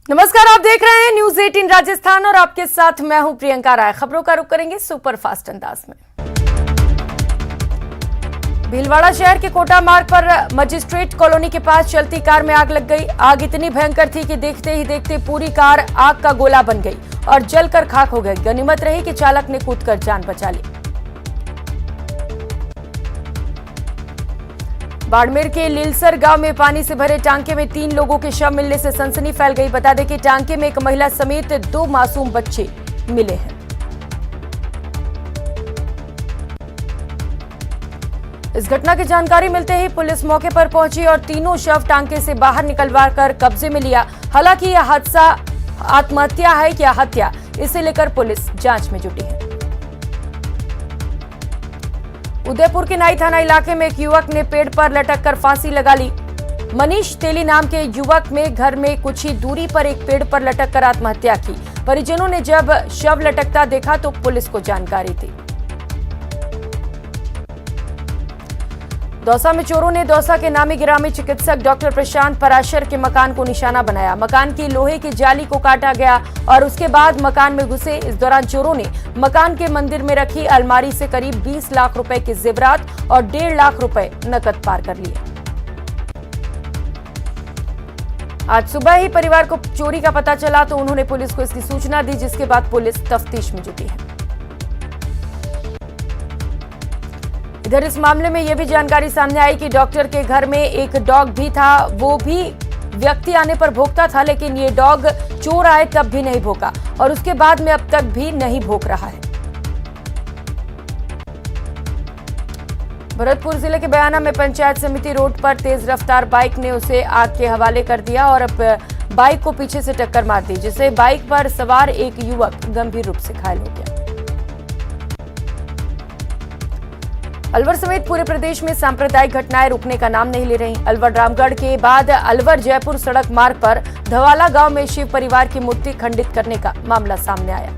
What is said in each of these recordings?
नमस्कार, आप देख रहे हैं न्यूज 18 राजस्थान और आपके साथ मैं हूं प्रियंका राय। खबरों का रुख करेंगे सुपर फास्ट अंदाज में। भीलवाड़ा शहर के कोटा मार्ग पर मजिस्ट्रेट कॉलोनी के पास चलती कार में आग लग गई। आग इतनी भयंकर थी कि देखते ही देखते पूरी कार आग का गोला बन गई और जलकर खाक हो गई। गनीमत रही कि चालक ने कूदकर जान बचा ली। बाड़मेर के लीलसर गांव में पानी से भरे टांके में 3 लोगों के शव मिलने से सनसनी फैल गई। बता दें कि टांके में एक महिला समेत 2 मासूम बच्चे मिले हैं। इस घटना की जानकारी मिलते ही पुलिस मौके पर पहुंची और तीनों शव टांके से बाहर निकलवा कर कब्जे में लिया। हालांकि यह हादसा आत्महत्या है या हत्या, इसे लेकर पुलिस जांच में जुटी है। उदयपुर के नाई थाना इलाके में एक युवक ने पेड़ पर लटक कर फांसी लगा ली। मनीष तेली नाम के युवक में घर में कुछ ही दूरी पर एक पेड़ पर लटक कर आत्महत्या की। परिजनों ने जब शव लटकता देखा तो पुलिस को जानकारी दी। दौसा में चोरों ने दौसा के नामी गिरामी चिकित्सक डॉक्टर प्रशांत पराशर के मकान को निशाना बनाया। मकान की लोहे की जाली को काटा गया और उसके बाद मकान में घुसे। इस दौरान चोरों ने मकान के मंदिर में रखी अलमारी से करीब 20 लाख रुपए के जेवरात और 1.5 लाख रुपए नकद पार कर लिए। आज सुबह ही परिवार को चोरी का पता चला तो उन्होंने पुलिस को इसकी सूचना दी, जिसके बाद पुलिस तफ्तीश में जुटी है। इधर इस मामले में यह भी जानकारी सामने आई कि डॉक्टर के घर में एक डॉग भी था। वो भी व्यक्ति आने पर भौंकता था, लेकिन ये डॉग चोर आए तब भी नहीं भौंका और उसके बाद में अब तक भी नहीं भौंक रहा है। भरतपुर जिले के बयाना में पंचायत समिति रोड पर तेज रफ्तार बाइक ने उसे आग के हवाले कर दिया और अब बाइक को पीछे से टक्कर मार दी, जिससे बाइक पर सवार एक युवक गंभीर रूप से घायल हो गया। अलवर समेत पूरे प्रदेश में सांप्रदायिक घटनाएं रुकने का नाम नहीं ले रही। अलवर रामगढ़ के बाद अलवर जयपुर सड़क मार्ग पर धवाला गांव में शिव परिवार की मूर्ति खंडित करने का मामला सामने आया।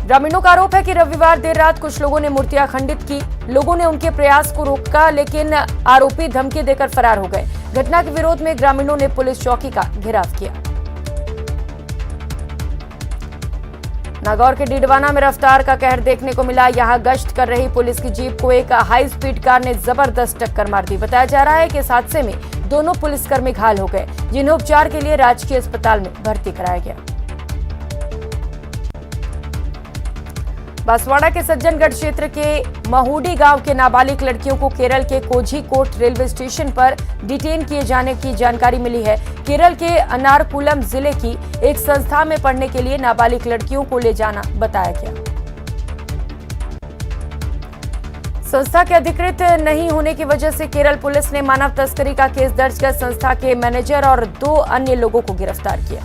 ग्रामीणों का आरोप है कि रविवार देर रात कुछ लोगों ने मूर्तियां खंडित की। लोगों ने उनके प्रयास को रोका, लेकिन आरोपी धमकी देकर फरार हो गए। घटना के विरोध में ग्रामीणों ने पुलिस चौकी का घेराव किया। नागौर के डीडवाना में रफ्तार का कहर देखने को मिला। यहां गश्त कर रही पुलिस की जीप को एक हाई स्पीड कार ने जबरदस्त टक्कर मार दी। बताया जा रहा है कि इस हादसे में दोनों पुलिसकर्मी घायल हो गए, जिन्हें उपचार के लिए राजकीय अस्पताल में भर्ती कराया गया। बांसवाड़ा के सज्जनगढ़ क्षेत्र के महूडी गांव के नाबालिग लड़कियों को केरल के कोझीकोड रेलवे स्टेशन पर डिटेन किए जाने की जानकारी मिली है। केरल के अनारकुलम जिले की एक संस्था में पढ़ने के लिए नाबालिग लड़कियों को ले जाना बताया गया। संस्था के अधिकृत नहीं होने की वजह से केरल पुलिस ने मानव तस्करी का केस दर्ज कर संस्था के मैनेजर और 2 अन्य लोगों को गिरफ्तार किया।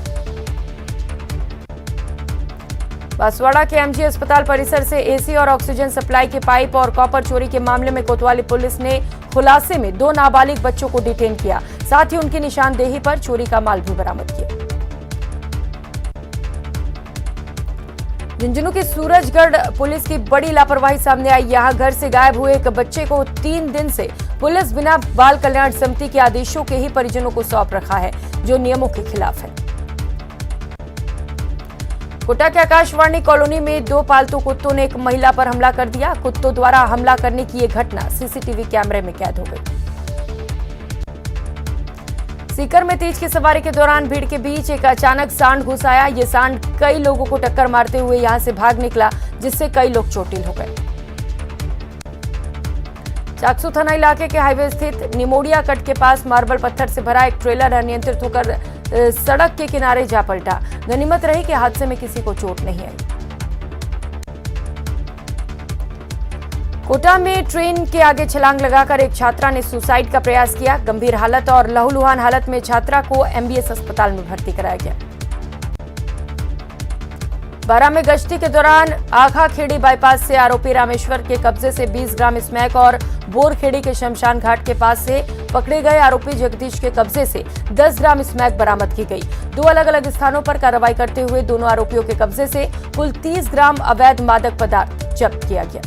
बांसवाड़ा के एमजी अस्पताल परिसर से एसी और ऑक्सीजन सप्लाई के पाइप और कॉपर चोरी के मामले में कोतवाली पुलिस ने खुलासे में 2 नाबालिग बच्चों को डिटेन किया। साथ ही उनकी निशानदेही पर चोरी का माल भी बरामद किया। झुंझुनू की सूरजगढ़ पुलिस की बड़ी लापरवाही सामने आई। यहां घर से गायब हुए एक बच्चे को 3 दिन से पुलिस बिना बाल कल्याण समिति के आदेशों के ही परिजनों को सौंप रखा है, जो नियमों के खिलाफ है। कोटा के आकाशवाणी कॉलोनी में 2 पालतू कुत्तों ने एक महिला पर हमला कर दिया। कुत्तों द्वारा हमला करने की यह घटना सीसीटीवी कैमरे में कैद हो गई। सीकर में तीज की सवारी के दौरान भीड़ के बीच एक अचानक सांड घुस आया। ये सांड कई लोगों को टक्कर मारते हुए यहां से भाग निकला, जिससे कई लोग चोटिल हो गए। चाकसू थाना इलाके के हाईवे स्थित निमोडिया कट के पास मार्बल पत्थर से भरा एक ट्रेलर अनियंत्रित होकर सड़क के किनारे जा पलटा। गनीमत रही कि हादसे में किसी को चोट नहीं आई। कोटा में ट्रेन के आगे छलांग लगाकर एक छात्रा ने सुसाइड का प्रयास किया। गंभीर हालत और लहूलुहान हालत में छात्रा को एमबीएस अस्पताल में भर्ती कराया गया। बारां में गश्ती के दौरान आखाखेड़ी बाईपास से आरोपी रामेश्वर के कब्जे से 20 ग्राम स्मैक और बोरखेड़ी के शमशान घाट के पास से पकड़े गए आरोपी जगदीश के कब्जे से 10 ग्राम स्मैक बरामद की गई। 2 अलग अलग स्थानों पर कार्रवाई करते हुए दोनों आरोपियों के कब्जे से कुल 30 ग्राम अवैध मादक पदार्थ जब्त किया गया।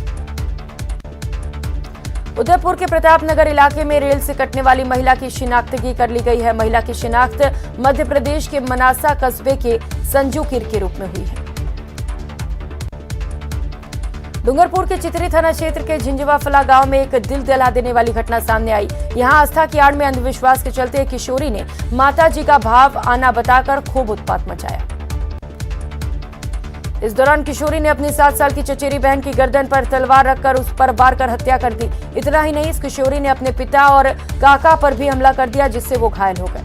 उदयपुर के प्रतापनगर इलाके में रेल से कटने वाली महिला की शिनाख्तगी कर ली गई है। महिला की शिनाख्त मध्य प्रदेश के मनासा कस्बे के संजू कीर के रूप में हुई है। डूंगरपुर के चितरी थाना क्षेत्र के झिंझवाफला गांव में एक दिल दहला देने वाली घटना सामने आई। यहां आस्था की आड़ में अंधविश्वास के चलते एक किशोरी ने माताजी का भाव आना बताकर खूब उत्पात मचाया। इस दौरान किशोरी ने अपनी 7 साल की चचेरी बहन की गर्दन पर तलवार रखकर उस पर वार कर हत्या कर दी। इतना ही नहीं, इस किशोरी ने अपने पिता और काका पर भी हमला कर दिया, जिससे वो घायल हो गए।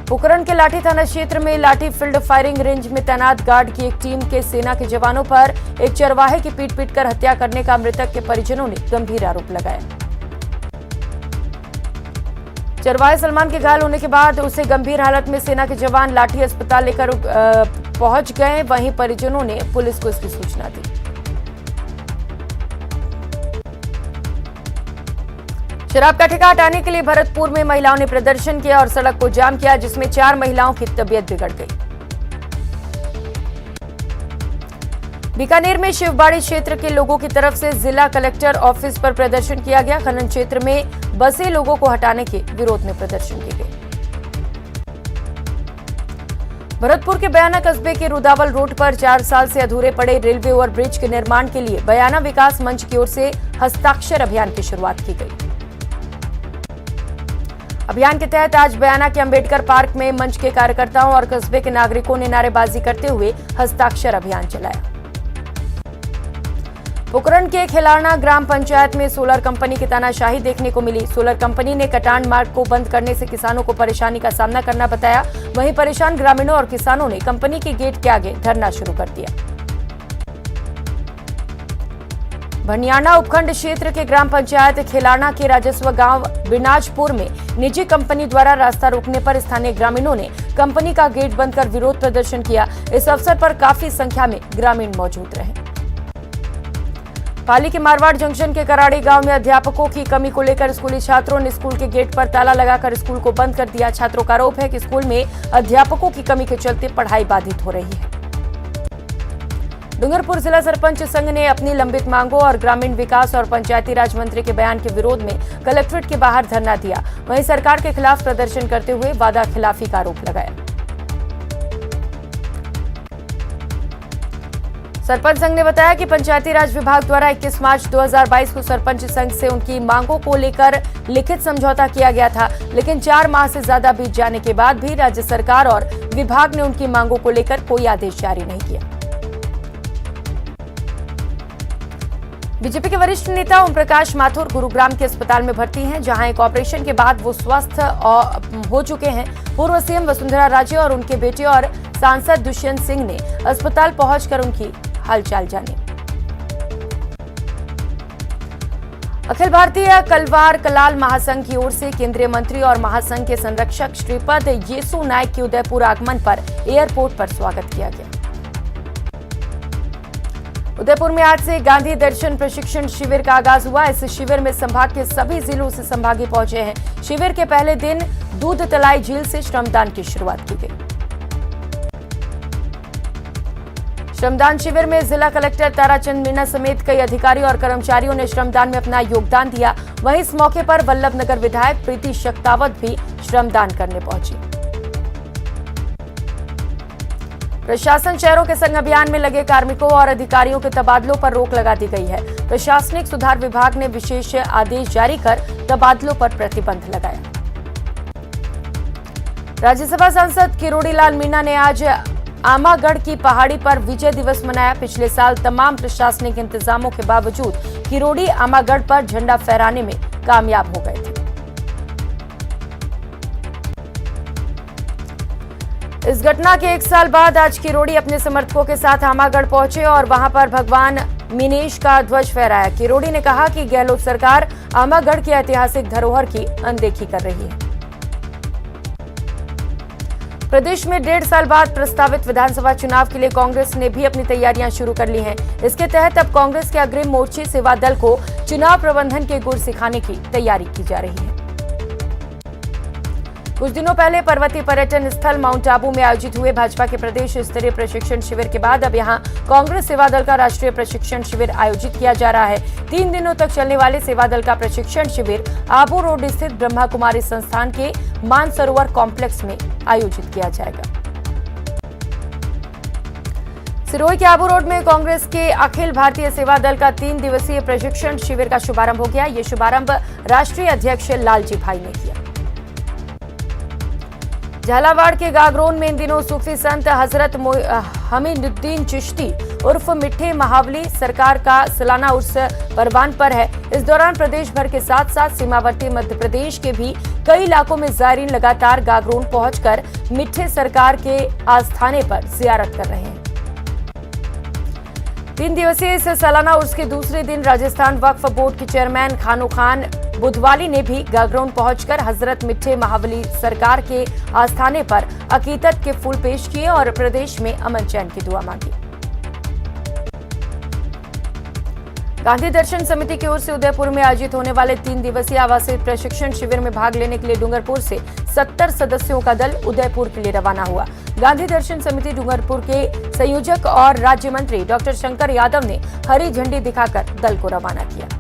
पोखरण के लाठी थाना क्षेत्र में लाठी फील्ड फायरिंग रेंज में तैनात गार्ड की एक टीम के सेना के जवानों पर एक चरवाहे की पीट कर हत्या करने का मृतक के परिजनों ने गंभीर आरोप लगाया। चरवाहे सलमान के घायल होने के बाद उसे गंभीर हालत में सेना के जवान लाठी अस्पताल लेकर पहुंच गए। वहीं परिजनों ने पुलिस को इसकी सूचना दी। शराब का ठेका हटाने के लिए भरतपुर में महिलाओं ने प्रदर्शन किया और सड़क को जाम किया, जिसमें 4 महिलाओं की तबीयत बिगड़ गई। बीकानेर में शिवबाड़ी क्षेत्र के लोगों की तरफ से जिला कलेक्टर ऑफिस पर प्रदर्शन किया गया। खनन क्षेत्र में बसे लोगों को हटाने के विरोध में प्रदर्शन किए गए। भरतपुर के बयाना कस्बे के रुदावल रोड पर 4 साल से अधूरे पड़े रेलवे ओवरब्रिज के निर्माण के लिए बयाना विकास मंच की ओर से हस्ताक्षर अभियान की शुरुआत की गई। अभियान के तहत आज बयाना के अंबेडकर पार्क में मंच के कार्यकर्ताओं और कस्बे के नागरिकों ने नारेबाजी करते हुए हस्ताक्षर अभियान चलाया। पोखरण के खिलारना ग्राम पंचायत में सोलर कंपनी की तानाशाही देखने को मिली। सोलर कंपनी ने कटान मार्ग को बंद करने से किसानों को परेशानी का सामना करना बताया। वहीं परेशान ग्रामीणों और किसानों ने कंपनी के गेट के आगे धरना शुरू कर दिया। भनियाना उपखंड क्षेत्र के ग्राम पंचायत खिलारना के राजस्व गांव बिनाजपुर में निजी कंपनी द्वारा रास्ता रोकने पर स्थानीय ग्रामीणों ने कंपनी का गेट बंद कर विरोध प्रदर्शन किया। इस अवसर पर काफी संख्या में ग्रामीण मौजूद रहे। पाली के मारवाड़ जंक्शन के कराड़ी गांव में अध्यापकों की कमी को लेकर स्कूली छात्रों ने स्कूल के गेट पर ताला लगाकर स्कूल को बंद कर दिया। छात्रों का आरोप है कि स्कूल में अध्यापकों की कमी के चलते पढ़ाई बाधित हो रही है। डूंगरपुर जिला सरपंच संघ ने अपनी लंबित मांगों और ग्रामीण विकास और पंचायती राज मंत्री के बयान के विरोध में कलेक्ट्रेट के बाहर धरना दिया। वहीं सरकार के खिलाफ प्रदर्शन करते हुए वादा खिलाफी का आरोप लगाया। सरपंच संघ ने बताया कि पंचायती राज विभाग द्वारा 21 मार्च 2022 को सरपंच संघ से उनकी मांगों को लेकर लिखित समझौता किया गया था, लेकिन 4 माह से ज्यादा बीत जाने के बाद भी राज्य सरकार और विभाग ने उनकी मांगों को लेकर कोई आदेश जारी नहीं किया। बीजेपी के वरिष्ठ नेता ओम प्रकाश माथुर गुरुग्राम के अस्पताल में भर्ती हैं, जहां एक ऑपरेशन के बाद वो स्वस्थ हो चुके हैं। पूर्व सीएम वसुंधरा राजे और उनके बेटे और सांसद दुष्यंत सिंह ने अस्पताल पहुंचकर उनकी हालचाल जाने। अखिल भारतीय कलवार कलाल महासंघ की ओर से केंद्रीय मंत्री और महासंघ के संरक्षक श्रीपद येसु नायक के उदयपुर आगमन पर एयरपोर्ट पर स्वागत किया गया। उदयपुर में आज से गांधी दर्शन प्रशिक्षण शिविर का आगाज हुआ। इस शिविर में संभाग के सभी जिलों से संभागी पहुंचे हैं। शिविर के पहले दिन दूध तलाई झील से श्रमदान की शुरुआत की गई। श्रमदान शिविर में जिला कलेक्टर ताराचंद मीणा समेत कई अधिकारी और कर्मचारियों ने श्रमदान में अपना योगदान दिया। वहीं इस मौके पर वल्लभनगर विधायक प्रीति शक्तावत भी श्रमदान करने पहुंची। प्रशासन शहरों के संग अभियान में लगे कार्मिकों और अधिकारियों के तबादलों पर रोक लगा दी गई है। प्रशासनिक सुधार विभाग ने विशेष आदेश जारी कर तबादलों पर प्रतिबंध लगाया। राज्यसभा सांसद किरोड़ी लाल मीणा ने आज आमागढ़ की पहाड़ी पर विजय दिवस मनाया। पिछले साल तमाम प्रशासनिक इंतजामों के बावजूद किरोड़ी आमागढ़ पर झंडा फहराने में कामयाब हो गए थे। इस घटना के 1 साल बाद आज किरोड़ी अपने समर्थकों के साथ आमागढ़ पहुंचे और वहां पर भगवान मीनेश का ध्वज फहराया। किरोड़ी ने कहा कि गहलोत सरकार आमागढ़ की ऐतिहासिक धरोहर की अनदेखी कर रही है। प्रदेश में 1.5 साल बाद प्रस्तावित विधानसभा चुनाव के लिए कांग्रेस ने भी अपनी तैयारियां शुरू कर ली हैं। इसके तहत अब कांग्रेस के अग्रिम मोर्चे सेवा दल को चुनाव प्रबंधन के गुर सिखाने की तैयारी की जा रही है। कुछ दिनों पहले पर्वतीय पर्यटन स्थल माउंट आबू में आयोजित हुए भाजपा के प्रदेश स्तरीय प्रशिक्षण शिविर के बाद अब यहां कांग्रेस सेवा दल का राष्ट्रीय प्रशिक्षण शिविर आयोजित किया जा रहा है। 3 दिनों तक चलने वाले सेवा दल का प्रशिक्षण शिविर आबू रोड स्थित ब्रह्मा कुमारी संस्थान के मानसरोवर कॉम्प्लेक्स में आयोजित किया जाएगा। सिरोही के आबू रोड में कांग्रेस के अखिल भारतीय सेवा दल का 3 दिवसीय प्रशिक्षण शिविर का शुभारंभ हो गया। ये शुभारंभ राष्ट्रीय अध्यक्ष लालजी भाई ने किया। झालावाड़ के गागरोन में इन दिनों सूफी संत हजरत हमीदुद्दीन चिश्ती उर्फ मिठे महावली सरकार का सालाना उर्स परवान पर है। इस दौरान प्रदेश भर के साथ साथ सीमावर्ती मध्य प्रदेश के भी कई इलाकों में ज़ायरीन लगातार गागरोन पहुंचकर मिठे सरकार के आस्थाने पर जियारत कर रहे हैं। 3 दिवसीय इस सालाना उर्स के दूसरे दिन राजस्थान वक्फ बोर्ड के चेयरमैन खानू खान बुधवाली ने भी गागरोन पहुंचकर हजरत मिठे महावली सरकार के आस्थाने पर अकीदत के फूल पेश किए और प्रदेश में अमन चैन की दुआ मांगी। गांधी दर्शन समिति की ओर से उदयपुर में आयोजित होने वाले 3 दिवसीय आवासीय प्रशिक्षण शिविर में भाग लेने के लिए डूंगरपुर से 70 सदस्यों का दल उदयपुर के लिए रवाना हुआ। गांधी दर्शन समिति डूंगरपुर के संयोजक और राज्य मंत्री डॉक्टर शंकर यादव ने हरी झंडी दिखाकर दल को रवाना किया।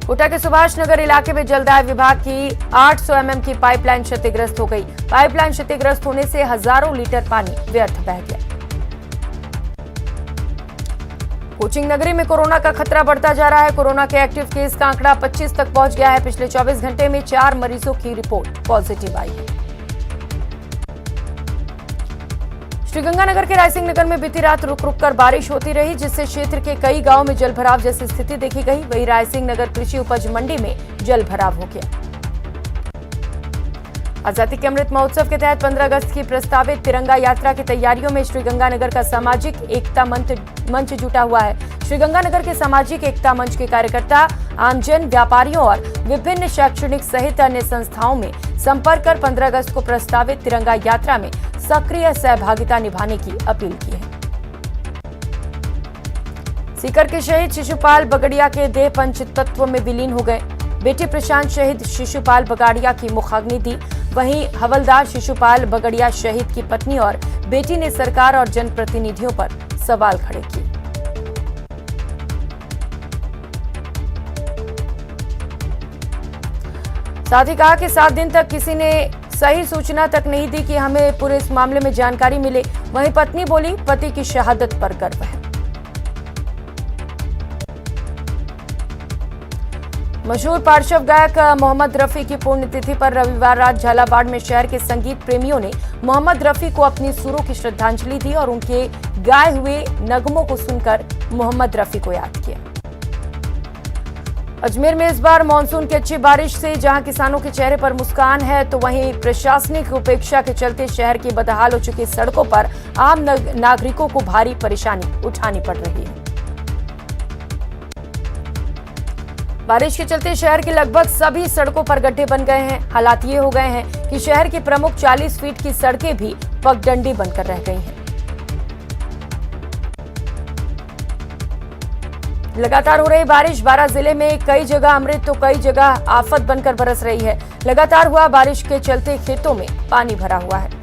कोटा के सुभाष नगर इलाके में जलदाय विभाग की 800 mm की पाइपलाइन क्षतिग्रस्त हो गई। पाइपलाइन क्षतिग्रस्त होने से हजारों लीटर पानी व्यर्थ बह गया। कोचिंग नगरी में कोरोना का खतरा बढ़ता जा रहा है। कोरोना के एक्टिव केस का आंकड़ा 25 तक पहुंच गया है। पिछले 24 घंटे में 4 मरीजों की रिपोर्ट पॉजिटिव आई है। श्रीगंगानगर के रायसिंह नगर में बीती रात रुक रुक कर बारिश होती रही, जिससे क्षेत्र के कई गांवों में जलभराव जैसी स्थिति देखी गई। वहीं रायसिंह नगर कृषि उपज मंडी में जलभराव हो गया। आजादी के अमृत महोत्सव के तहत 15 अगस्त की प्रस्तावित तिरंगा यात्रा की तैयारियों में श्रीगंगानगर का सामाजिक एकता मंच जुटा हुआ है। श्रीगंगानगर के सामाजिक एकता मंच के कार्यकर्ता आमजन, व्यापारियों और विभिन्न शैक्षणिक सहित अन्य संस्थाओं में संपर्क कर 15 अगस्त को प्रस्तावित तिरंगा यात्रा में सक्रिय सहभागिता निभाने की अपील की है। सीकर के शहीद शिशुपाल बगड़िया के देह पंचतत्व में विलीन हो गए। बेटे प्रशांत शहीद शिशुपाल बगड़िया की मुखाग्नि दी। वहीं हवलदार शिशुपाल बगड़िया शहीद की पत्नी और बेटी ने सरकार और जनप्रतिनिधियों पर सवाल खड़े किए। साथ ही कहा कि 7 दिन तक किसी ने सही सूचना तक नहीं दी कि हमें पूरे इस मामले में जानकारी मिले। वहीं पत्नी बोली, पति की शहादत पर गर्व है। मशहूर पार्श्व गायक मोहम्मद रफी की पुण्यतिथि पर रविवार रात झालावाड़ में शहर के संगीत प्रेमियों ने मोहम्मद रफी को अपनी सुरों की श्रद्धांजलि दी और उनके गाए हुए नगमों को सुनकर मोहम्मद रफी को याद किया। अजमेर में इस बार मानसून की अच्छी बारिश से जहां किसानों के चेहरे पर मुस्कान है, तो वहीं प्रशासनिक उपेक्षा के चलते शहर की बदहाल हो चुकी सड़कों पर आम नागरिकों को भारी परेशानी उठानी पड़ रही है। बारिश के चलते शहर के लगभग सभी सड़कों पर गड्ढे बन गए हैं। हालात ये हो गए हैं कि शहर की प्रमुख 40 फीट की सड़कें भी पगडंडी बनकर रह गई हैं। लगातार हो रही बारिश बारां जिले में कई जगह अमृत तो कई जगह आफत बनकर बरस रही है। लगातार हुआ बारिश के चलते खेतों में पानी भरा हुआ है।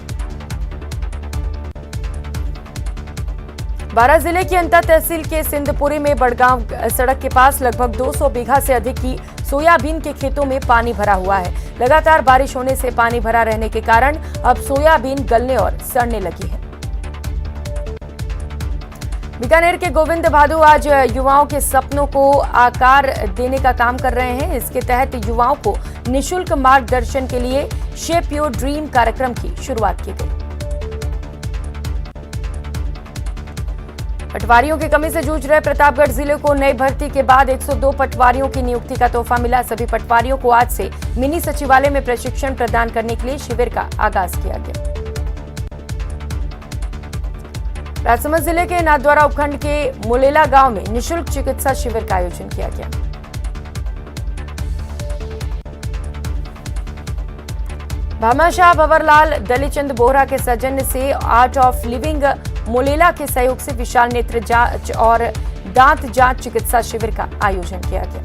बारां जिले की अंता तहसील के सिंधपुरी में बड़गांव सड़क के पास लगभग 200 बीघा से अधिक की सोयाबीन के खेतों में पानी भरा हुआ है। लगातार बारिश होने से पानी भरा रहने के कारण अब सोयाबीन गलने और सड़ने लगी है। बीकानेर के गोविंद भादु आज युवाओं के सपनों को आकार देने का काम कर रहे हैं। इसके तहत युवाओं को निःशुल्क मार्गदर्शन के लिए शेप योर ड्रीम कार्यक्रम की शुरुआत की गई। पटवारियों की कमी से जूझ रहे प्रतापगढ़ जिले को नई भर्ती के बाद 102 पटवारियों की नियुक्ति का तोहफा मिला। सभी पटवारियों को आज से मिनी सचिवालय में प्रशिक्षण प्रदान करने के लिए शिविर का आगाज किया गया। राजसमंद जिले के नाथद्वारा उपखंड के मुलेला गांव में निःशुल्क चिकित्सा शिविर का आयोजन किया गया। भामाशाह भंवरलाल दलीचंद बोहरा के सौजन्य से आर्ट ऑफ लिविंग मुलेला के सहयोग से विशाल नेत्र जांच और दांत जांच चिकित्सा शिविर का आयोजन किया गया।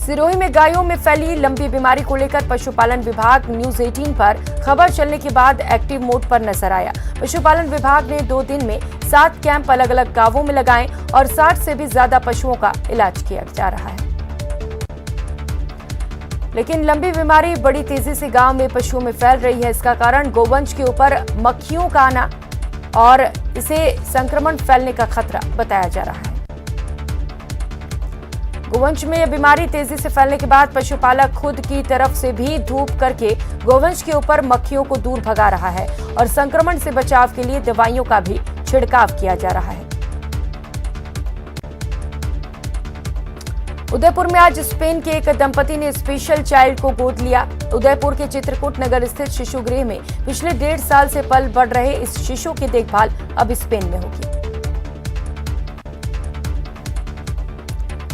सिरोही में गायों में फैली लंबी बीमारी को लेकर पशुपालन विभाग न्यूज 18 पर खबर चलने के बाद एक्टिव मोड पर नजर आया। पशुपालन विभाग ने 2 दिन में 7 कैंप अलग अलग गांवों में लगाए और 60 से भी ज्यादा पशुओं का इलाज किया जा रहा है। लेकिन लंबी बीमारी बड़ी तेजी से गांव में पशुओं में फैल रही है। इसका कारण गोवंश के ऊपर मक्खियों का आना और इसे संक्रमण फैलने का खतरा बताया जा रहा है। गोवंश में यह बीमारी तेजी से फैलने के बाद पशुपालक खुद की तरफ से भी धूप करके गोवंश के ऊपर मक्खियों को दूर भगा रहा है और संक्रमण से बचाव के लिए दवाइयों का भी छिड़काव किया जा रहा है। उदयपुर में आज स्पेन के एक दंपति ने स्पेशल चाइल्ड को गोद लिया। उदयपुर के चित्रकूट नगर स्थित शिशु गृह में पिछले 1.5 साल से पल बढ़ रहे इस शिशु की देखभाल अब स्पेन में होगी।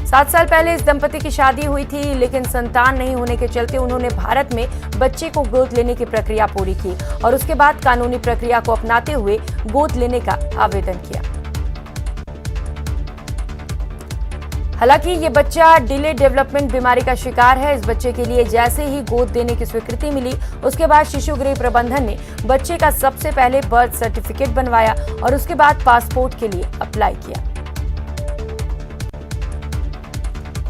7 साल पहले इस दंपति की शादी हुई थी, लेकिन संतान नहीं होने के चलते उन्होंने भारत में बच्चे को गोद लेने की प्रक्रिया पूरी की और उसके बाद कानूनी प्रक्रिया को अपनाते हुए गोद लेने का आवेदन किया। हालांकि ये बच्चा डिले डेवलपमेंट बीमारी का शिकार है। इस बच्चे के लिए जैसे ही गोद देने की स्वीकृति मिली, उसके बाद शिशु गृह प्रबंधन ने बच्चे का सबसे पहले बर्थ सर्टिफिकेट बनवाया और उसके बाद पासपोर्ट के लिए अप्लाई किया।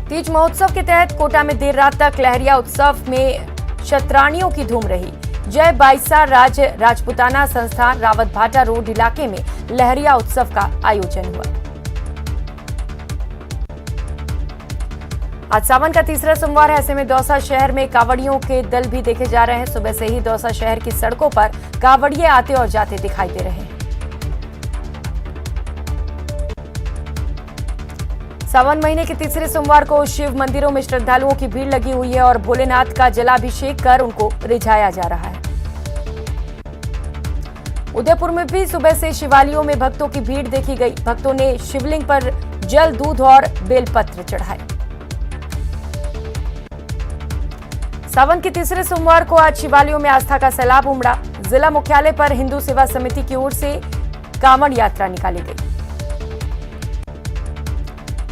तीज महोत्सव के तहत कोटा में देर रात तक लहरिया उत्सव में शतरानियों की धूम रही। जय बाईसा राजपुताना संस्थान रावत भाटा रोड इलाके में लहरिया उत्सव का आयोजन हुआ। आज सावन का तीसरा सोमवार है। ऐसे में दौसा शहर में कावड़ियों के दल भी देखे जा रहे हैं। सुबह से ही दौसा शहर की सड़कों पर कावड़िए आते और जाते दिखाई दे रहे हैं। सावन महीने के तीसरे सोमवार को शिव मंदिरों में श्रद्धालुओं की भीड़ लगी हुई है और भोलेनाथ का जलाभिषेक कर उनको रिझाया जा रहा है। उदयपुर में भी सुबह से शिवालयों में भक्तों की भीड़ देखी गई। भक्तों ने शिवलिंग पर जल, दूध और बेलपत्र चढ़ाए। सावन के तीसरे सोमवार को आज शिवालयों में आस्था का सैलाब उमड़ा। जिला मुख्यालय पर हिंदू सेवा समिति की ओर से कांवड़ यात्रा निकाली गई।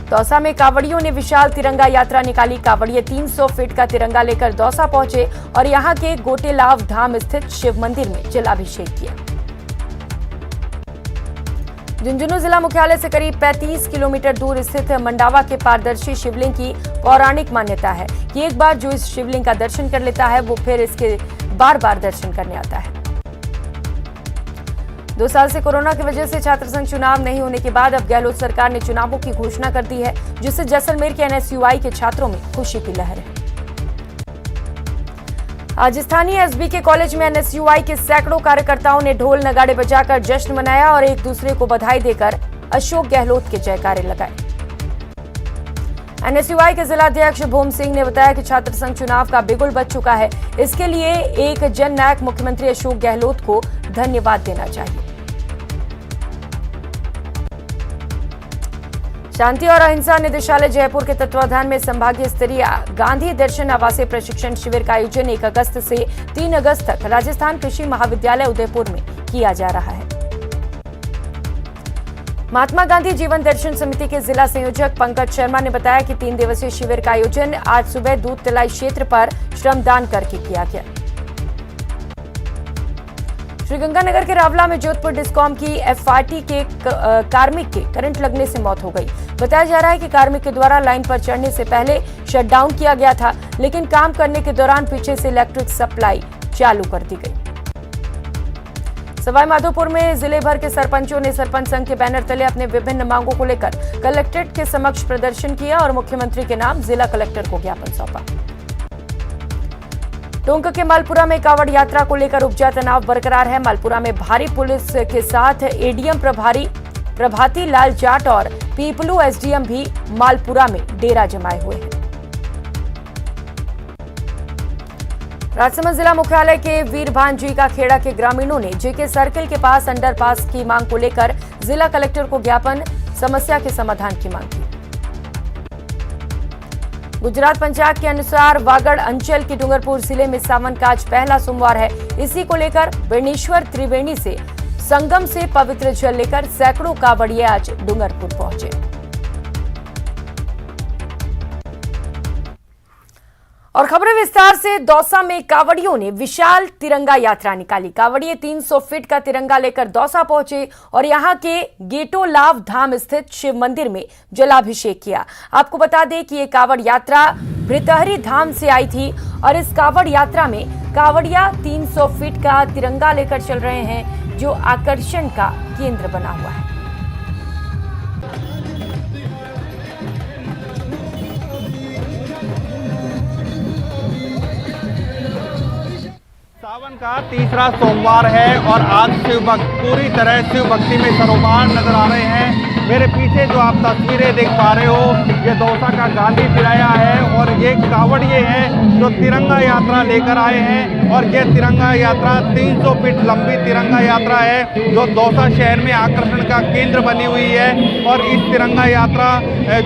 दौसा में कांवड़ियों ने विशाल तिरंगा यात्रा निकाली। कांवड़िए 300 फीट का तिरंगा लेकर दौसा पहुंचे और यहां के गोटेलाव धाम स्थित शिव मंदिर में जलाभिषेक किया। झुंझुनू जिला मुख्यालय से करीब 35 किलोमीटर दूर स्थित मंडावा के पारदर्शी शिवलिंग की पौराणिक मान्यता है कि एक बार जो इस शिवलिंग का दर्शन कर लेता है वो फिर इसके बार बार दर्शन करने आता है। 2 साल से कोरोना की वजह से छात्र संघ चुनाव नहीं होने के बाद अब गहलोत सरकार ने चुनावों की घोषणा कर दी है, जिससे जैसलमेर के एनएसयूआई के छात्रों में खुशी की लहर है। आज स्थानीय एसबीके कॉलेज में एनएसयूआई के सैकड़ों कार्यकर्ताओं ने ढोल नगाड़े बजाकर जश्न मनाया और एक दूसरे को बधाई देकर अशोक गहलोत के जयकारे लगाए। एनएसयूआई के जिलाध्यक्ष भूम सिंह ने बताया कि छात्र संघ चुनाव का बिगुल बज चुका है। इसके लिए एक जननायक मुख्यमंत्री अशोक गहलोत को धन्यवाद देना चाहिए। शांति और अहिंसा निदेशालय जयपुर के तत्वाधान में संभागीय स्तरीय गांधी दर्शन आवासीय प्रशिक्षण शिविर का आयोजन 1 अगस्त से 3 अगस्त तक राजस्थान कृषि महाविद्यालय उदयपुर में किया जा रहा है। महात्मा गांधी जीवन दर्शन समिति के जिला संयोजक पंकज शर्मा ने बताया कि 3 दिवसीय शिविर का आयोजन आज सुबह दूध तलाई क्षेत्र पर श्रमदान करके किया गया। श्रीगंगानगर के रावला में जोधपुर डिस्कॉम की एफआरटी के कार्मिक के करंट लगने से मौत हो गई। बताया जा रहा है कि कार्मिक के द्वारा लाइन पर चढ़ने से पहले शटडाउन किया गया था, लेकिन काम करने के दौरान पीछे से इलेक्ट्रिक सप्लाई चालू कर दी गई। सवाईमाधोपुर में जिले भर के सरपंचों ने सरपंच संघ के बैनर तले अपने विभिन्न मांगों को लेकर कलेक्ट्रेट के समक्ष प्रदर्शन किया और मुख्यमंत्री के नाम जिला कलेक्टर को ज्ञापन सौंपा। टोंक के मालपुरा में कांवड़ यात्रा को लेकर उपजा तनाव बरकरार है। मालपुरा में भारी पुलिस के साथ एडीएम प्रभाती लाल जाट और पीपलू एसडीएम भी मालपुरा में डेरा जमाए हुए हैं। राजसमंद जिला मुख्यालय के वीरभान जी का खेड़ा के ग्रामीणों ने जेके सर्किल के पास अंडरपास की मांग को लेकर जिला कलेक्टर को ज्ञापन समस्या के समाधान की मांग की। गुजरात पंचांग के अनुसार वागड़ अंचल के डूंगरपुर जिले में सावन का आज पहला सोमवार है। इसी को लेकर बेणेश्वर त्रिवेणी से संगम से पवित्र जल लेकर सैकड़ों कांवड़िए आज डूंगरपुर पहुंचे। और खबरें विस्तार से। दौसा में कावड़ियों ने विशाल तिरंगा यात्रा निकाली। कावड़िए 300 फीट का तिरंगा लेकर दौसा पहुंचे और यहां के गेटोलाव धाम स्थित शिव मंदिर में जलाभिषेक किया। आपको बता दें कि ये कावड़ यात्रा भृतहरि धाम से आई थी और इस कावड़ यात्रा में कावड़िया 300 फीट का तिरंगा लेकर चल रहे हैं, जो आकर्षण का केंद्र बना हुआ है। सावन का तीसरा सोमवार है और आज शिव भक्त पूरी तरह शिव भक्ति में सरोकार नजर आ रहे हैं। मेरे पीछे जो आप तस्वीरें देख पा रहे हो, ये दौसा का गांधी तिराया है और ये कावड़िए हैं जो तिरंगा यात्रा लेकर आए हैं। और ये तिरंगा यात्रा 300 फीट लंबी तिरंगा यात्रा है जो दौसा शहर में आकर्षण का केंद्र बनी हुई है। और इस तिरंगा यात्रा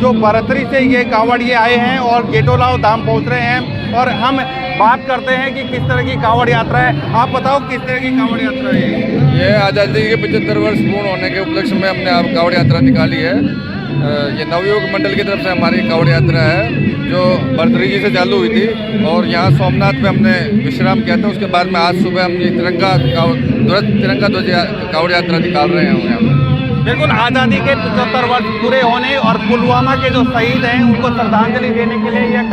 जो बरतरी से ये कावड़िए आए हैं और गेटोलाव धाम पहुँच रहे हैं। और हम बात करते हैं कि किस तरह की कावड़ यात्रा है। आप बताओ किस तरह की कावड़ यात्रा है? ये आज़ादी के 75 वर्ष पूर्ण होने के उपलक्ष्य में हमने आप कावड़ यात्रा निकाली है। ये नवयुग मंडल की तरफ से हमारी कावड़ यात्रा है जो बरदरी जी से चालू हुई थी और यहाँ सोमनाथ पे हमने विश्राम किया था। उसके बाद में आज सुबह हम ये तिरंगा ध्वज कावड़ यात्रा निकाल रहे हैं यहाँ पर। बिल्कुल, आज़ादी के 75 वर्ष पूरे होने और पुलवामा के जो शहीद हैं उनको श्रद्धांजलि देने के लिए यह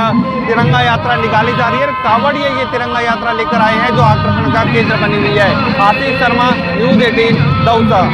तिरंगा यात्रा निकाली जा रही है। कावड़िए ये तिरंगा यात्रा लेकर आए हैं जो आकर्षण का केंद्र बनी हुई है। आशीष शर्मा, न्यूज़ 18 दौसा।